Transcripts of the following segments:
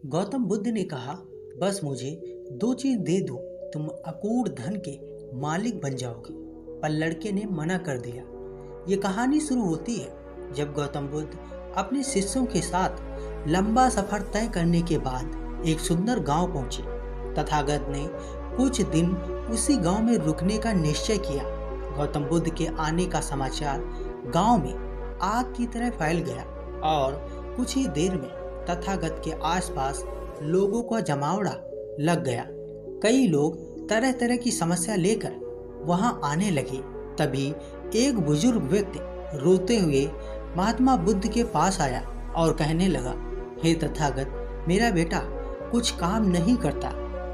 गौतम बुद्ध ने कहा, बस मुझे दो चीज दे दो, तुम अकूट धन के मालिक बन जाओगे। पर लड़के ने मना कर दिया। ये कहानी शुरू होती है जब गौतम बुद्ध अपने शिष्यों के साथ लंबा सफर तय करने के बाद एक सुंदर गांव पहुंचे। तथागत ने कुछ दिन उसी गांव में रुकने का निश्चय किया। गौतम बुद्ध के आने का समाचार गांव में आग की तरह फैल गया और कुछ ही देर में तथागत के आसपास लोगों का जमावड़ा लग गया। कई लोग तरह तरह की समस्या लेकर वहां आने लगे। तभी एक बुजुर्ग व्यक्ति रोते हुए महात्मा बुद्ध के पास आया और कहने लगा, हे तथागत, मेरा बेटा कुछ काम नहीं करता।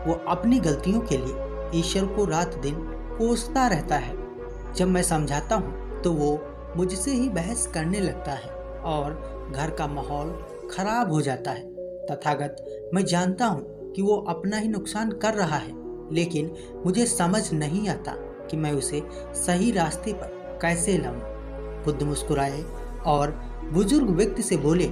वो अपनी गलतियों के लिए ईश्वर को रात दिन कोसता रहता है। जब मैं समझाता हूँ तो वो मुझसे ही बहस करने लगता है और घर का माहौल खराब हो जाता है। तथागत, मैं जानता हूँ कि वो अपना ही नुकसान कर रहा है, लेकिन मुझे समझ नहीं आता कि मैं उसे सही रास्ते पर कैसे लाऊं। बुद्ध मुस्कुराए और बुजुर्ग व्यक्ति से बोले,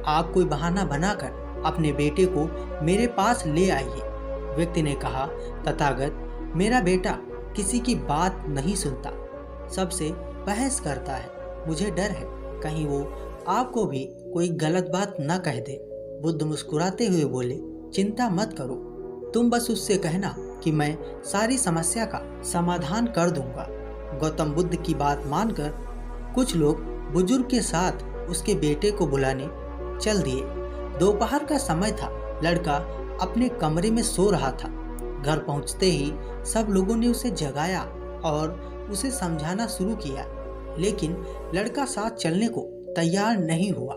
आप कोई बहाना बनाकर अपने बेटे को मेरे पास ले आइए। व्यक्ति ने कहा, तथागत, मेरा बेटा किसी की बात नहीं सुनता, सबसे बहस करता है। मुझे डर है कहीं वो आपको भी कोई गलत बात न कह दे। बुद्ध मुस्कुराते हुए बोले, चिंता मत करो, तुम बस उससे कहना कि मैं सारी समस्या का समाधान कर दूंगा। गौतम बुद्ध की बात मानकर कुछ लोग बुजुर्ग के साथ उसके बेटे को बुलाने चल दिए। दोपहर का समय था। लड़का अपने कमरे में सो रहा था। घर पहुंचते ही सब लोगों ने उसे जगाया और उसे समझाना शुरू किया, लेकिन लड़का साथ चलने को तैयार नहीं हुआ।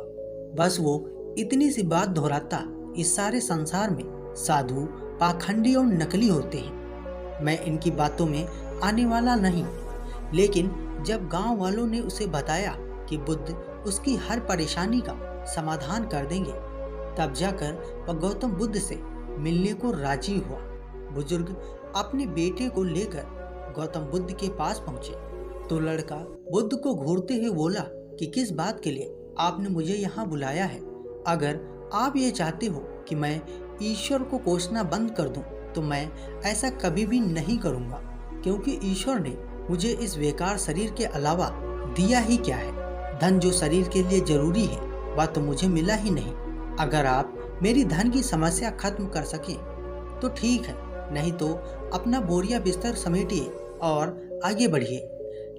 बस वो इतनी सी बात दोहराता, इस सारे संसार में साधु पाखंडी और नकली होते हैं। मैं इनकी बातों में आने वाला नहीं। लेकिन जब गांव वालों ने उसे बताया कि बुद्ध उसकी हर परेशानी का समाधान कर देंगे, तब जाकर वह गौतम बुद्ध से मिलने को राजी हुआ। बुजुर्ग अपने बेटे को लेकर गौतम बुद्ध के पास पहुंचे तो लड़का बुद्ध को घूरते हुए बोला कि किस बात के लिए आपने मुझे यहाँ बुलाया है। अगर आप ये चाहते हो कि मैं ईश्वर को कोसना बंद कर दूं, तो मैं ऐसा कभी भी नहीं करूँगा, क्योंकि ईश्वर ने मुझे इस बेकार शरीर के अलावा दिया ही क्या है। धन जो शरीर के लिए जरूरी है वह तो मुझे मिला ही नहीं। अगर आप मेरी धन की समस्या खत्म कर सकें तो ठीक है, नहीं तो अपना बोरिया बिस्तर समेटिए और आगे बढ़िए।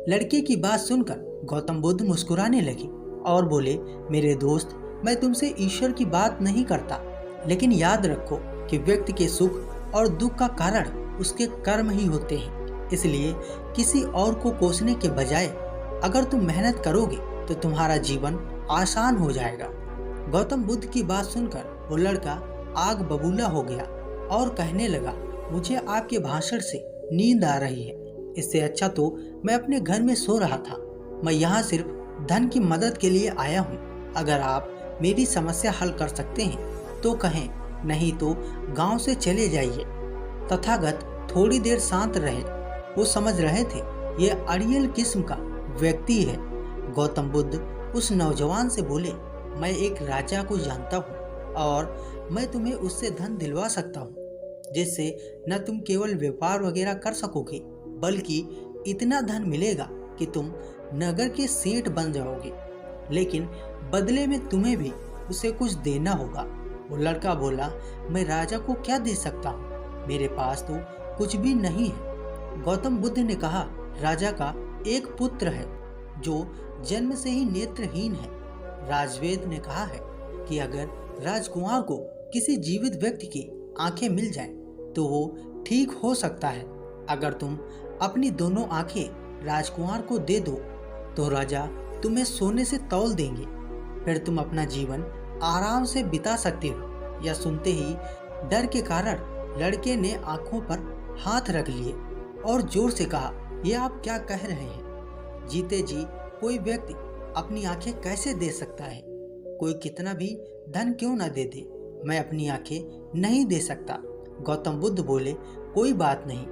लड़के की बात सुनकर गौतम बुद्ध मुस्कुराने लगे और बोले, मेरे दोस्त, मैं तुमसे ईश्वर की बात नहीं करता, लेकिन याद रखो कि व्यक्ति के सुख और दुख का कारण उसके कर्म ही होते हैं। इसलिए किसी और को कोसने के बजाय अगर तुम मेहनत करोगे तो तुम्हारा जीवन आसान हो जाएगा। गौतम बुद्ध की बात सुनकर वो लड़का आग बबूला हो गया और कहने लगा, मुझे आपके भाषण से नींद आ रही है। इससे अच्छा तो मैं अपने घर में सो रहा था। मैं यहाँ सिर्फ धन की मदद के लिए आया हूँ। अगर आप मेरी समस्या हल कर सकते हैं तो कहें, नहीं तो गांव से चले जाइए। तथागत थोड़ी देर शांत रहे। वो समझ रहे थे ये अड़ियल किस्म का व्यक्ति है। गौतम बुद्ध उस नौजवान से बोले, मैं एक राजा को जानता हूँ और मैं तुम्हें उससे धन दिलवा सकता हूँ, जिससे न तुम केवल व्यापार वगैरह कर सकोगे, बल्कि इतना धन मिलेगा कि तुम नगर के सेठ बन जाओगे। लेकिन बदले में तुम्हें भी उसे कुछ देना होगा। वो लड़का बोला, मैं राजा को क्या दे सकता हूँ, मेरे पास तो कुछ भी नहीं है। गौतम बुद्ध ने कहा, राजा का एक पुत्र है जो जन्म से ही नेत्रहीन है। राजवेद ने कहा है कि अगर राजकुमार को किसी जीवित व्यक्ति की आंखें मिल जाएं, तो वो ठीक हो सकता है। अगर तुम अपनी दोनों आंखें राजकुमार को दे दो तो राजा तुम्हें सोने से तौल देंगे, फिर तुम अपना जीवन आराम से बिता सकते हो। यह सुनते ही डर के कारण लड़के ने आंखों पर हाथ रख लिए और जोर से कहा, यह आप क्या कह रहे हैं? जीते जी कोई व्यक्ति अपनी आंखें कैसे दे सकता है? कोई कितना भी धन क्यों न दे दे, मैं अपनी आंखें नहीं दे सकता। गौतम बुद्ध बोले, कोई बात नहीं,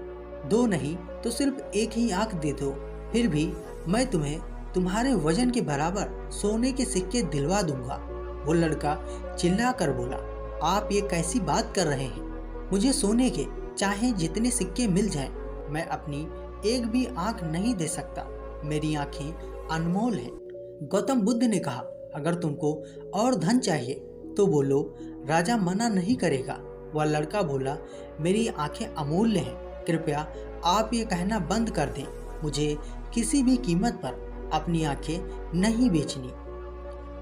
दो नहीं तो सिर्फ एक ही आंख दे दो, फिर भी मैं तुम्हें तुम्हारे वजन के बराबर सोने के सिक्के दिलवा दूंगा। वो लड़का चिल्ला कर बोला, आप ये कैसी बात कर रहे हैं? मुझे सोने के चाहे जितने सिक्के मिल जाएं, मैं अपनी एक भी आंख नहीं दे सकता। मेरी आंखें अनमोल हैं। गौतम बुद्ध ने कहा, अगर तुमको और धन चाहिए तो बोलो, राजा मना नहीं करेगा। वह लड़का बोला, मेरी आंखें अमूल्य हैं, कृपया आप ये कहना बंद कर दें। मुझे किसी भी कीमत पर अपनी आंखें नहीं बेचनी।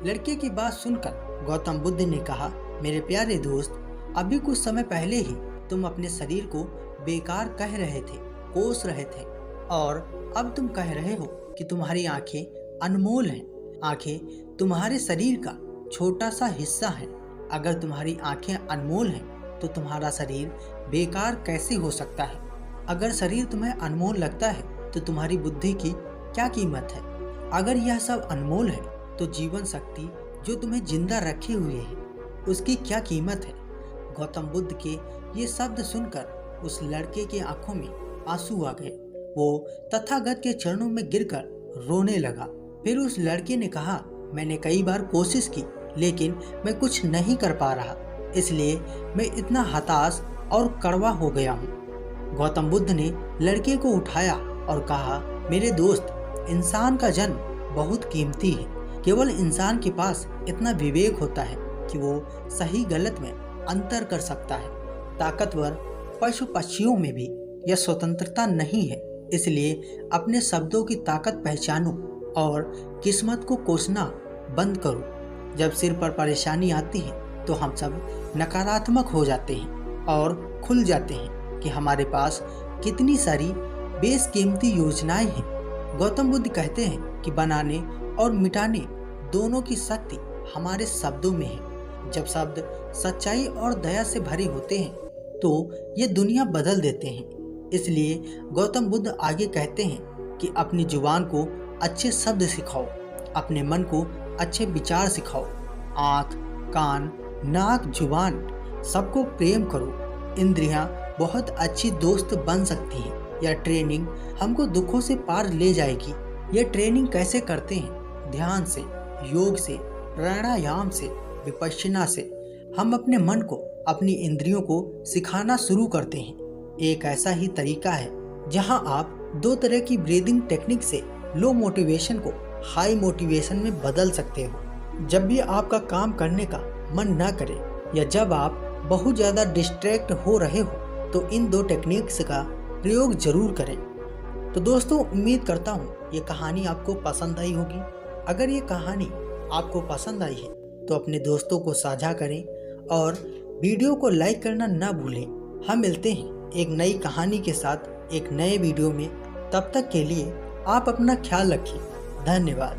लड़के की बात सुनकर गौतम बुद्ध ने कहा, मेरे प्यारे दोस्त, अभी कुछ समय पहले ही तुम अपने शरीर को बेकार कह रहे थे, कोस रहे थे, और अब तुम कह रहे हो कि तुम्हारी आंखें अनमोल हैं। आंखें तुम्हारे शरीर का छोटा सा हिस्सा है। अगर तुम्हारी आंखें अनमोल हैं तो तुम्हारा शरीर बेकार कैसे हो सकता है? अगर शरीर तुम्हें अनमोल लगता है तो तुम्हारी बुद्धि की क्या कीमत है? अगर यह सब अनमोल है तो जीवन शक्ति जो तुम्हें जिंदा रखे हुए है, उसकी क्या कीमत है? गौतम बुद्ध के ये शब्द सुनकर उस लड़के के आंखों में आंसू आ गए। वो तथागत के चरणों में गिरकर रोने लगा। फिर उस लड़के ने कहा, मैंने कई बार कोशिश की, लेकिन मैं कुछ नहीं कर पा रहा, इसलिए मैं इतना हताश और कड़वा हो गया हूँ। गौतम बुद्ध ने लड़के को उठाया और कहा, मेरे दोस्त, इंसान का जन्म बहुत कीमती है। केवल इंसान के पास इतना विवेक होता है कि वो सही गलत में अंतर कर सकता है। ताकतवर पशु पक्षियों में भी यह स्वतंत्रता नहीं है। इसलिए अपने शब्दों की ताकत पहचानो और किस्मत को कोसना बंद करो। जब सिर पर परेशानी आती है तो हम सब नकारात्मक हो जाते हैं और खुल जाते हैं कि हमारे पास कितनी सारी बेशकीमती योजनाएं हैं। गौतम बुद्ध कहते हैं कि बनाने और मिटाने दोनों की शक्ति हमारे शब्दों में है। जब शब्द सच्चाई और दया से भरे होते हैं तो ये दुनिया बदल देते हैं। इसलिए गौतम बुद्ध आगे कहते हैं कि अपनी जुबान को अच्छे शब्द सिखाओ, अपने मन को अच्छे विचार सिखाओ। आँख, कान, नाक, जुबान सबको प्रेम करो। इंद्रियां बहुत अच्छी दोस्त बन सकती हैं। यह ट्रेनिंग हमको दुखों से पार ले जाएगी। यह ट्रेनिंग कैसे करते हैं? ध्यान से, योग से, प्राणायाम से, विपश्यना से। हम अपने मन को, अपनी इंद्रियों को सिखाना शुरू करते हैं। एक ऐसा ही तरीका है जहां आप 2 तरह की ब्रीदिंग टेक्निक से लो मोटिवेशन को हाई मोटिवेशन में बदल सकते हो। जब भी आपका काम करने का मन ना करे या जब आप बहुत ज़्यादा डिस्ट्रैक्ट हो रहे हो तो इन 2 टेक्निक्स का प्रयोग जरूर करें। तो दोस्तों, उम्मीद करता हूँ ये कहानी आपको पसंद आई होगी। अगर ये कहानी आपको पसंद आई है तो अपने दोस्तों को साझा करें और वीडियो को लाइक करना ना भूलें। हम मिलते हैं एक नई कहानी के साथ एक नए वीडियो में। तब तक के लिए आप अपना ख्याल रखिए। धन्यवाद।